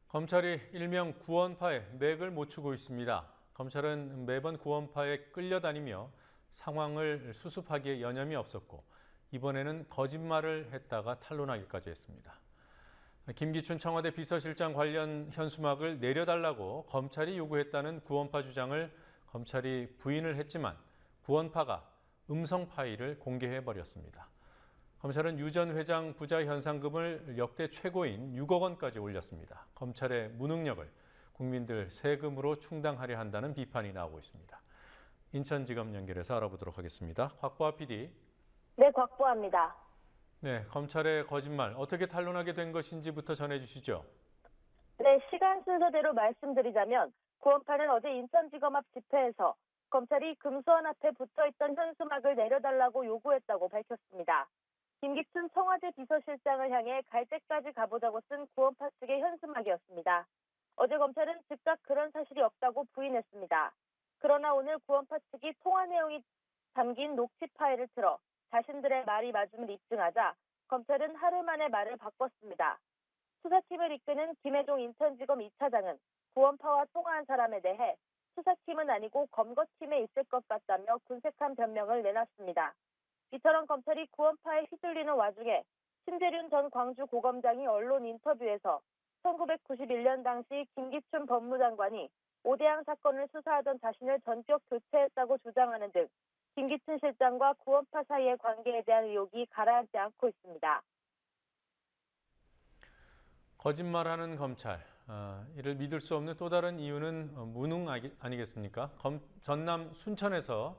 검찰이 일명 구원파에 맥을 못 추고 있습니다. 검찰은 매번 구원파에 끌려다니며 상황을 수습하기에 여념이 없었고 이번에는 거짓말을 했다가 탄론하기까지 했습니다. 김기춘 청와대 비서실장 관련 현수막을 내려달라고 검찰이 요구했다는 구원파 주장을 검찰이 부인을 했지만 구원파가 음성 파일을 공개해버렸습니다. 검찰은 유 전 회장 부자 현상금을 역대 최고인 6억 원까지 올렸습니다. 검찰의 무능력을 국민들 세금으로 충당하려 한다는 비판이 나오고 있습니다. 인천지검 연결해서 알아보도록 하겠습니다. 곽보아 PD. 네, 곽보아입니다. 네, 검찰의 거짓말 어떻게 탄론하게 된 것인지부터 전해주시죠. 네, 시간 순서대로 말씀드리자면 구원파는 어제 인천지검 앞 집회에서 검찰이 금수원 앞에 붙어있던 현수막을 내려달라고 요구했다고 밝혔습니다. 김기춘 청와대 비서실장을 향해 갈 때까지 가보자고 쓴 구원파 측의 현수막이었습니다. 어제 검찰은 즉각 그런 사실이 없다고 부인했습니다. 그러나 오늘 구원파 측이 통화 내용이 담긴 녹취 파일을 틀어 자신들의 말이 맞음을 입증하자 검찰은 하루 만에 말을 바꿨습니다. 수사팀을 이끄는 김혜종 인천지검 2차장은 구원파와 통화한 사람에 대해 수사팀은 아니고 검거팀에 있을 것 같다며 군색한 변명을 내놨습니다. 이처럼 검찰이 구원파에 휘둘리는 와중에 신재륜 전 광주고검장이 언론 인터뷰에서 1991년 당시 김기춘 법무장관이 오대양 사건을 수사하던 자신을 전격 교체했다고 주장하는 등 김기춘 실장과 구원파 사이의 관계에 대한 의혹이 가라앉지 않고 있습니다. 거짓말하는 검찰, 이를 믿을 수 없는 또 다른 이유는 무능 아니겠습니까? 전남 순천에서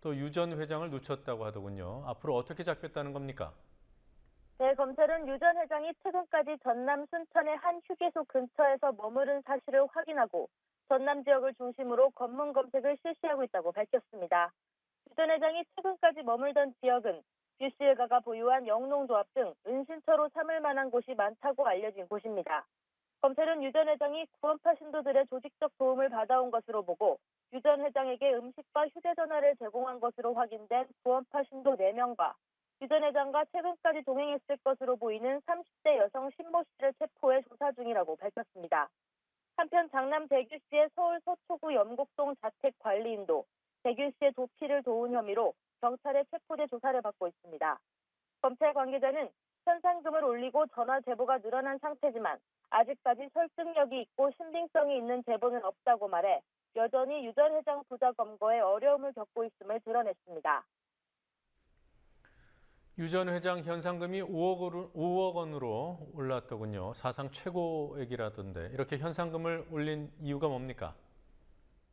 또 유 전 회장을 놓쳤다고 하더군요. 앞으로 어떻게 잡겠다는 겁니까? 네, 검찰은 유 전 회장이 최근까지 전남 순천의 한 휴게소 근처에서 머무른 사실을 확인하고 전남 지역을 중심으로 검문 검색을 실시하고 있다고 밝혔습니다. 유 전 회장이 최근까지 머물던 지역은 뷰씨 일가가 보유한 영농조합 등 은신처로 삼을 만한 곳이 많다고 알려진 곳입니다. 검찰은 유 전 회장이 구원파 신도들의 조직적 도움을 받아온 것으로 보고 유 전 회장에게 음식과 휴대전화를 제공한 것으로 확인된 구원파 신도 4명과 유 전 회장과 최근까지 동행했을 것으로 보이는 30대 여성 신모 씨를 체포해 조사 중이라고 밝혔습니다. 한편 장남 대규 씨의 서울 서초구 염곡동 자택 관리인도 대규 씨의 도피를 도운 혐의로 경찰에 체포돼 조사를 받고 있습니다. 검찰 관계자는 현상금을 올리고 전화 제보가 늘어난 상태지만 아직까지 설득력이 있고 신빙성이 있는 제보는 없다고 말해 여전히 유 전 회장 부자 검거에 어려움을 겪고 있음을 드러냈습니다. 유 전 회장 현상금이 5억 원으로 올랐더군요. 사상 최고액이라던데 이렇게 현상금을 올린 이유가 뭡니까?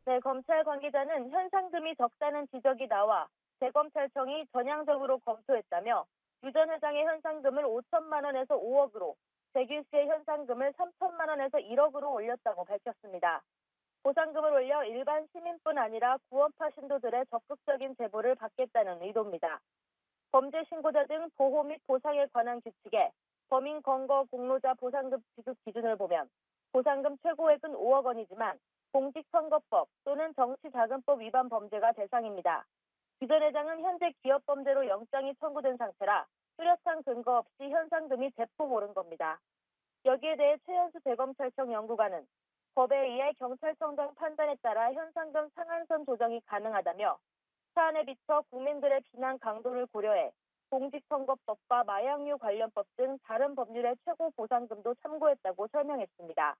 네, 검찰 관계자는 현상금이 적다는 지적이 나와 대검찰청이 전향적으로 검토했다며 유 전 회장의 현상금을 5천만 원에서 5억으로 대규 씨의 현상금을 3천만 원에서 1억으로 올렸다고 밝혔습니다. 보상금을 올려 일반 시민뿐 아니라 구원파 신도들의 적극적인 제보를 받겠다는 의도입니다. 범죄 신고자 등 보호 및 보상에 관한 규칙에 범인 검거 공로자 보상금 지급 기준을 보면 보상금 최고액은 5억 원이지만 공직선거법 또는 정치자금법 위반 범죄가 대상입니다. 유 전 회장은 현재 기업범죄로 영장이 청구된 상태라 뚜렷한 근거 없이 현상금이 대폭 오른 겁니다. 여기에 대해 최현수 대검찰청 연구관은 법에 의해 경찰청장 판단에 따라 현상금 상한선 조정이 가능하다며 사안에 비춰 국민들의 비난 강도를 고려해 공직선거법과 마약류 관련법 등 다른 법률의 최고 보상금도 참고했다고 설명했습니다.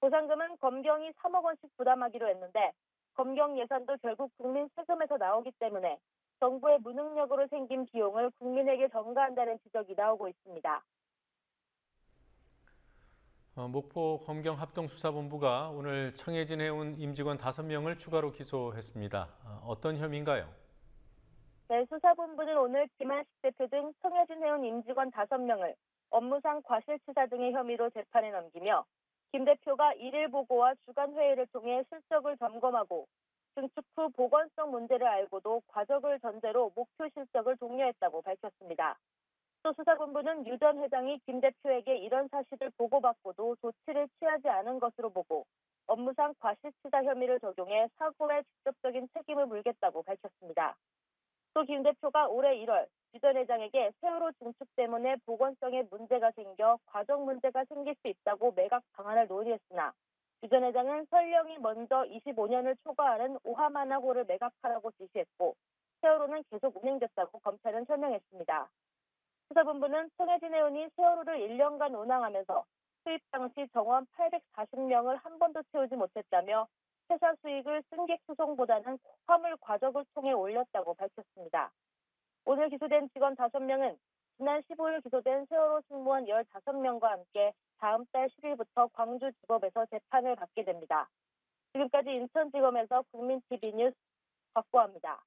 보상금은 검경이 3억 원씩 부담하기로 했는데 검경 예산도 결국 국민 세금에서 나오기 때문에 정부의 무능력으로 생긴 비용을 국민에게 전가한다는 지적이 나오고 있습니다. 목포 검경합동수사본부가 오늘 청해진 해운 임직원 5명을 추가로 기소했습니다. 어떤 혐의인가요? 네, 수사본부는 오늘 김한식 대표 등 청해진 해운 임직원 5명을 업무상 과실치사 등의 혐의로 재판에 넘기며 김 대표가 일일 보고와 주간 회의를 통해 실적을 점검하고 증축 후 보건성 문제를 알고도 과적을 전제로 목표 실적을 독려했다고 밝혔습니다. 또 수사본부는 유 전 회장이 김 대표에게 이런 사실을 보고받고도 조치를 취하지 않은 것으로 보고 업무상 과실치사 혐의를 적용해 사고에 직접적인 책임을 물겠다고 밝혔습니다. 또 김 대표가 올해 1월 유 전 회장에게 세월호 증축 때문에 보건성에 문제가 생겨 과정 문제가 생길 수 있다고 매각 방안을 논의했으나 유 전 회장은 설령이 먼저 25년을 초과하는 오하마나호를 매각하라고 지시했고 세월호는 계속 운행됐다고 검찰은 설명했습니다. 수사본부는 손혜진 의원이 세월호를 1년간 운항하면서 수입 당시 정원 840명을 한 번도 채우지 못했다며 회사 수익을 승객 수송보다는 화물 과적을 통해 올렸다고 밝혔습니다. 오늘 기소된 직원 5명은 지난 15일 기소된 세월호 승무원 15명과 함께 다음 달 10일부터 광주지법에서 재판을 받게 됩니다. 지금까지 인천지검에서 국민TV 뉴스 박보아입니다.